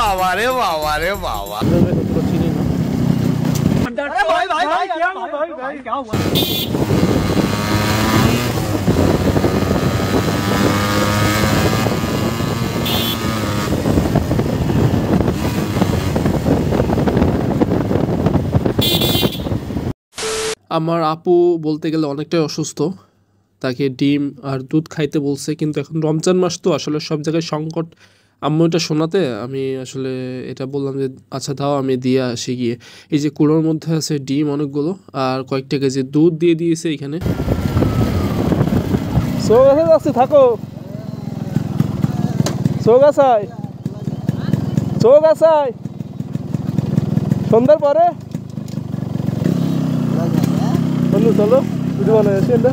बाबा रे बाबा रे बाबा। अरे भाई भाई भाई क्या हुआ भाई भाई क्या हुआ? আমার আপু বলতে গেলে অনেকটাই অসুস্থ, তাকে ডিম আর দুধ খাইতে বলছে, কিন্তু এখন রমজান মাস তো আসলে সব জায়গায় সংকট। আম্মু এটা শোনাতে আমি আসলে এটা বললাম যে আচ্ছা দাও আমি দিয়ে আসি গিয়ে। এই যে কুলোর মধ্যে আছে ডিম অনেকগুলো আর কয়েকটা কেজি দুধ দিয়ে দিয়েছে এখানে। আছে থাকো চৌগাছায় চৌগাছায় সন্ধ্যার পরে বন্ধু চলো বুঝতে পারো এসে এটা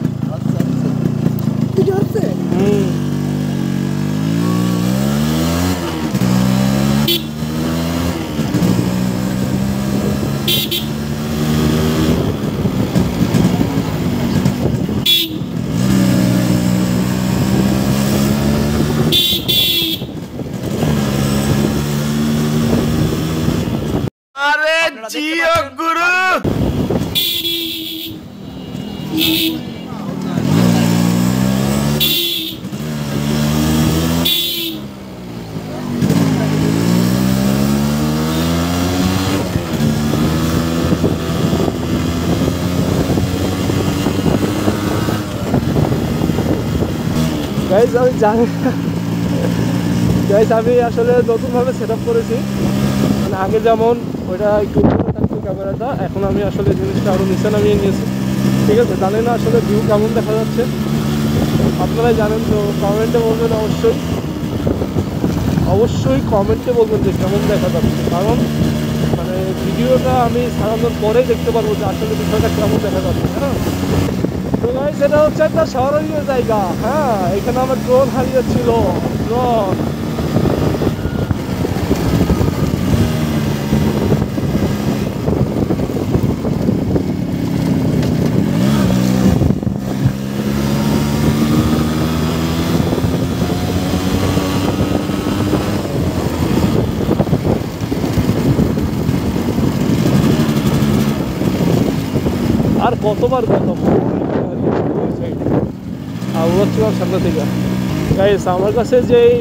अरे जियो गुरु। গাইস আমি জানি গাইস আমি আসলে নতুনভাবে সেট আপ করেছি, মানে আগে যেমন ওইটা একটু থাকতো ক্যামেরাটা, এখন আমি আসলে জিনিসটা আরও নিচে নামিয়ে নিয়েছি। ঠিক আছে, জানি না আসলে ভিউ কেমন দেখা যাচ্ছে, আপনারাই জানেন। তো কমেন্টে বলবেন, অবশ্যই কমেন্টে বলবেন যে কেমন দেখা যাচ্ছে, কারণ মানে ভিডিওটা আমি সারানোর পরেই দেখতে পারবো যে আসলে বিষয়টা কেমন দেখা যাচ্ছে। হ্যাঁ তো গাইস এটা হচ্ছে একটা স্মরণীয় জায়গা। হ্যাঁ এখানে আমার ড্রোন হারিয়েছিল, ড্রোন। আর কতবার গেলাম আউরাচ্ছিলাম সামনে থেকে। গাইস আমার কাছে যেই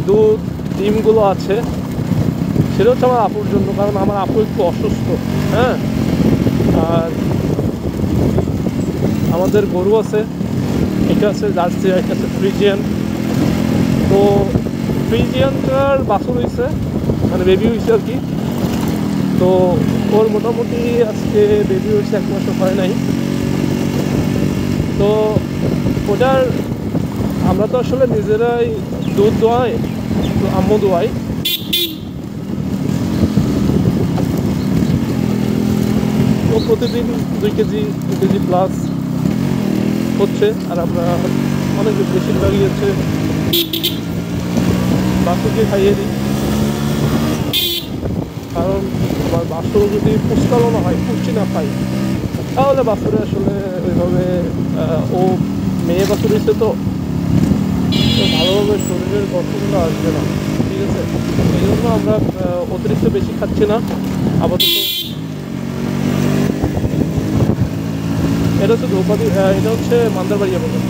দুধ ডিমগুলো আছে সেটা হচ্ছে আমার আপুর জন্য, কারণ আমার আপু একটু অসুস্থ। হ্যাঁ আর আমাদের গরু আছে, এটা আছে জার্সি, এটা আছে ফ্রিজিয়ান। তো ফ্রিজিয়ানটার বাছুর হয়েছে, মানে বেবি হয়েছে আর কি। তো ওর মোটামুটি আজকে বেবি হয়েছে, 1 মাসও হয় নাই। তো ওটার আমরা তো আসলে নিজেরাই দুধ দোয়াই, তো আম্মু দোয়াই। তো প্রতিদিন 2 কেজি প্লাস হচ্ছে, আর আমরা অনেক বেশিরভাগই হচ্ছে বাছুরকে খাইয়ে দিই, কারণ আমার বাছুর যদি পুষ্টালও হয়, পুষ্টি না পাই, তাহলে বাছুরে আসলে ওইভাবে ও মেয়ে বাছুর হয়েছে তো ভালোভাবে শরীরের গঠনটা আসবে না। ঠিক আছে, এই জন্য আমরা অতিরিক্ত বেশি খাচ্ছি না আপাতত। এটা হচ্ছে দ্রৌপদী, এটা হচ্ছে মান্দারবাড়িয়া বলে।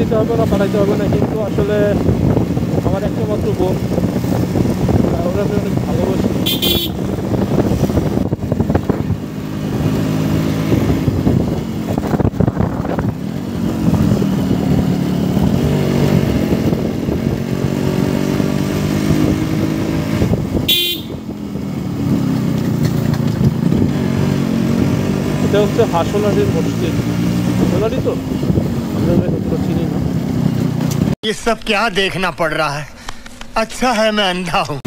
দিতে হবে না, পাঠাইতে হবে না, কিন্তু আসলে আমার একটা মাত্র বোন, ওরা আমি অনেক ভালোবাসি। এটা হচ্ছে হাসনারির মসজিদ, হাসনারি তো আমরা চিনি না। ये सब क्या देखना पड़ रहा है? अच्छा है मैं अंधा हूँ।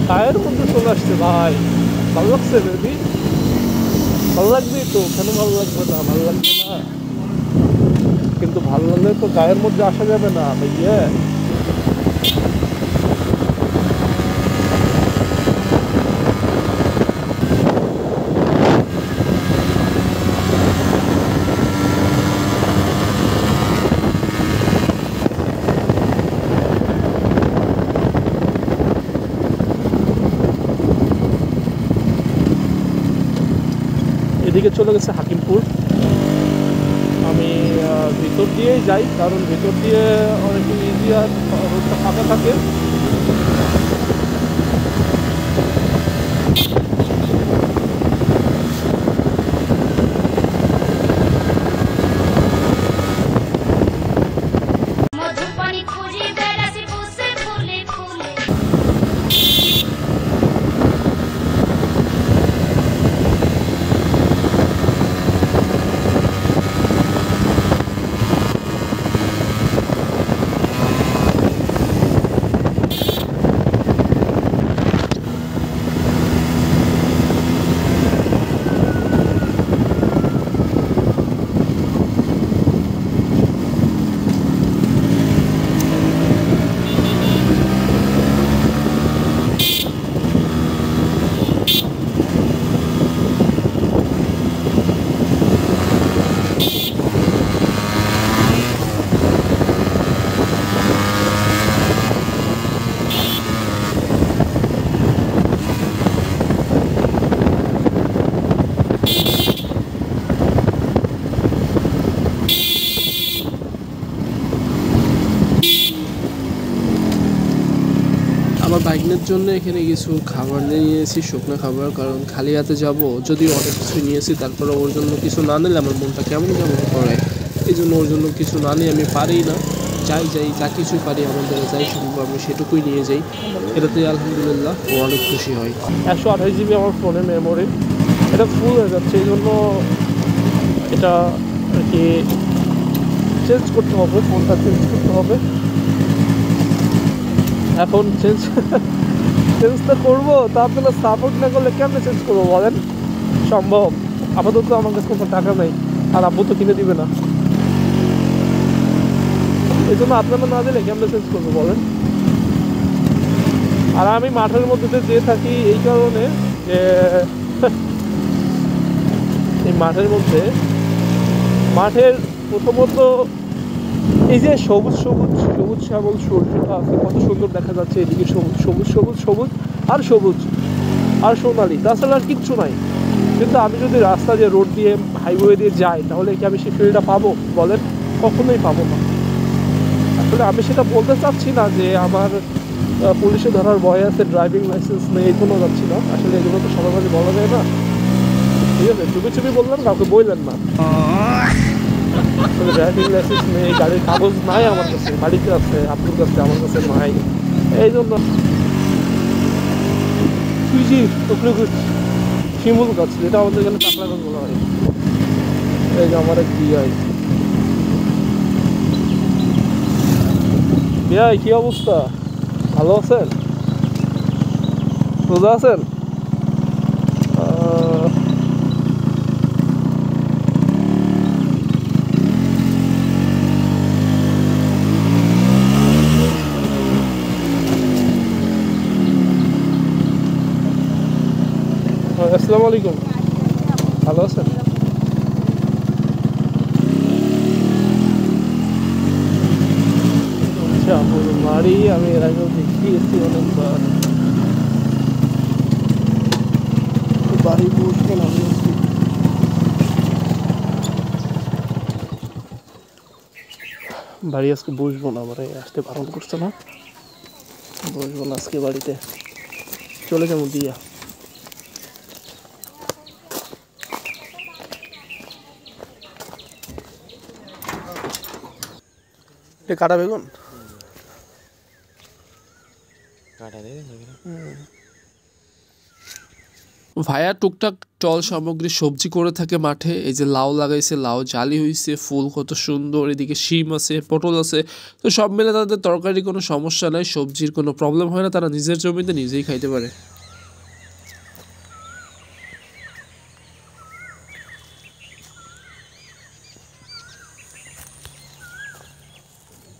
গায়ের মধ্যে চলে আসছে ভাই, ভালো লাগছে বেবি? ভালো লাগবে তো, কেন ভালো লাগবে না? ভালো লাগবে না, কিন্তু ভালো লাগলে তো গায়ের মধ্যে আসা যাবে না ভাইয়া। এদিকে চলে গেছে হাকিমপুর। আমি ভিতর দিয়েই যাই, কারণ ভিতর দিয়ে অনেক ইজি আর রোডটা ফাঁকা থাকে। আমার বাইকনের জন্য এখানে কিছু খাবার নিয়েছি, শুকনো খাবার, কারণ খালি হাতে যাব। যদিও অনেক কিছু নিয়েছি, তারপরে ওর জন্য কিছু না নিলে আমার মনটা কেমন কেমন করে। এই জন্য ওর জন্য কিছু না নিয়ে আমি পারি না। যাই যা কিছু পারি আমাদের যাই সম্ভব আমি সেটুকুই নিয়ে যাই। এটাতে আলহামদুলিল্লাহ ও অনেক খুশি হয়। 128 GB আমার ফোনে মেমোরি, এটা ফুল হয়ে যাচ্ছে, এই জন্য এটা আর কি চেঞ্জ করতে হবে, ফোনটা চেঞ্জ করতে হবে। এখন চেঞ্জ তো করবো, তা আপনারা সাপোর্ট না করলে কেমনে চেঞ্জ করবো বলেন? সম্ভব? আপাতত আমার কাছে কোনো টাকা নেই, আর আব্বু তো কিনে দিবে না, এই জন্য আপনারা না দিলে কেমনে চেঞ্জ করবো বলেন? আর আমি মাঠের মধ্যে যেয়ে থাকি এই কারণে যে এই মাঠের প্রথমত এই যে সবুজ শ্যামল সূর্যটা আছে, কত সুন্দর দেখা যাচ্ছে। এদিকে সবুজ আর সোনালি, তাছাড়া আর কিচ্ছু নাই। কিন্তু আমি যদি রাস্তা দিয়ে রোড দিয়ে হাইওয়ে দিয়ে যাই, তাহলে কি আমি সেই ফিলটা পাবো বলেন? কখনোই পাবো না। আসলে আমি সেটা বলতে চাচ্ছি না যে আমার পুলিশে ধরার ভয় আছে, ড্রাইভিং লাইসেন্স নেই, এই জন্য যাচ্ছি না। আসলে এগুলো তো সবার কাছে বলা যায় না, ঠিক আছে? চুপি বললাম, কাউকে বললেন না। ড্রাইভিং লাইসেন্স নেই, গাড়ির কাগজ নাই আমার কাছে, বাড়িতে আছে, আপনার কাছে, আমার কাছে নাই। এই জন্য শিমুল গাছ, যেটা আমাদের এখানে কাঁকড়া গাছ বলা হয়। এই যে আমার এক বিয়াই, কি অবস্থা? ভালো আছেন? রোজা আছেন? আসসালামু আলাইকুম, ভালো আছেন? আচ্ছা, আমার বাড়ি আমি এর আগেও দেখিয়েছি অনেকবার। বাড়ি বসবেন, আমি বাড়ি আজকে বসবো না, আমার আসতে বারণ করছে না, বসবো না আজকে বাড়িতে, চলে যাবো দিয়া। কাটা বেগুন কাটা দেবেন। ভাইয়া টুকটাক টল সামগ্রী সবজি করে থাকে মাঠে। এই যে লাউ লাগাইছে, লাউ জালি হইছে, ফুল কত সুন্দর, এদিকে শিম আছে, পটল আছে। তো সব মিলে তাদের তরকারি কোনো সমস্যা নাই, সবজির কোনো প্রবলেম হয় না, তারা নিজের জমিতে নিজেই খাইতে পারে।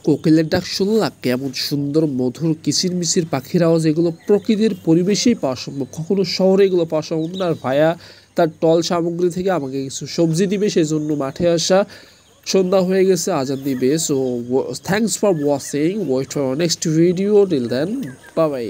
কোকিলের ডাক শুনলা? কেমন সুন্দর মধুর কিচিরমিচির পাখির আওয়াজ। এগুলো প্রকৃতির পরিবেশেই পাওয়া সম্ভব, কখনো শহরে এগুলো পাওয়া সম্ভব না। আর ভাইয়া তার টল সামগ্রী থেকে আমাকে কিছু সবজি দিবে, সেই জন্য মাঠে আসা। সন্ধ্যা হয়ে গেছে, আজান দিবে। So thanks for watching, wait for next video, till then bye by.